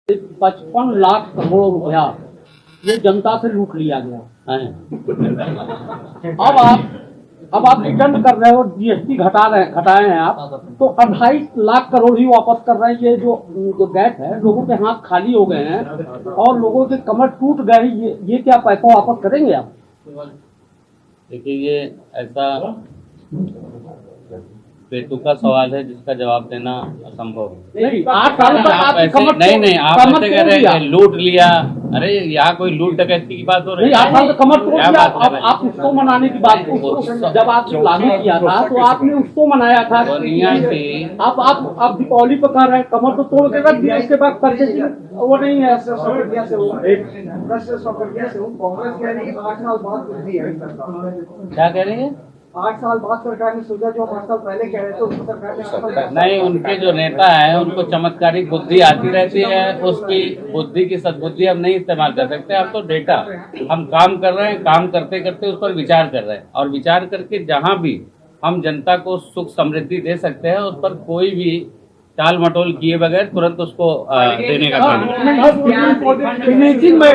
55 लाख करोड़ रुपया ये जनता से लूट लिया गया है। अब आप रिटर्न कर रहे हो, जीएसटी घटाए हैं आप, तो 28 लाख करोड़ ही वापस कर रहे हैं। ये जो गैस है, लोगों के हाथ खाली हो गए हैं और लोगों के कमर टूट गए हैं। ये क्या पैसा वापस करेंगे आप? देखिए, ये ऐसा बेतुका सवाल है जिसका जवाब देना असंभव है। नहीं, 8 साल तक आप आपकी ऐसे कमर नहीं आप कमर ऐसे कह तोड़ रहे दिया। हैं लूट लिया। अरे यहाँ कोई लूट डकैती की बात हो रही नहीं, 8 साल तक कमर तोड़ क्या दिया। बात कर रहे हैं? आप उसको मनाने की बात, जब आपने लागू किया था तो आपने उसको मनाया था। दुनिया की आप दीपावली पर कह रहे हैं कमर तो तोड़ के रख दिया, उसके बाद परचेसिंग वो नहीं है। कांग्रेस कह रही है 8 साल बाद कुछ भी है सरकार। क्या कह रही है? 8 साल बाद सरकार ने सोचा, जो 8 साल पहले कह रहे थे उसको सरकार ने नहीं, उनके जो नेता है उनको चमत्कारिक बुद्धि आती रहती है। उसकी बुद्धि की सद्बुद्धि हम नहीं इस्तेमाल कर सकते। हम तो डेटा, हम काम कर रहे हैं, काम करते करते उस पर विचार कर रहे हैं और विचार करके जहां भी हम जनता को सुख समृद्धि दे सकते हैं उस पर कोई भी टाल मटोल किए बगैर तुरंत उसको देने का काम। फिनिशिंग में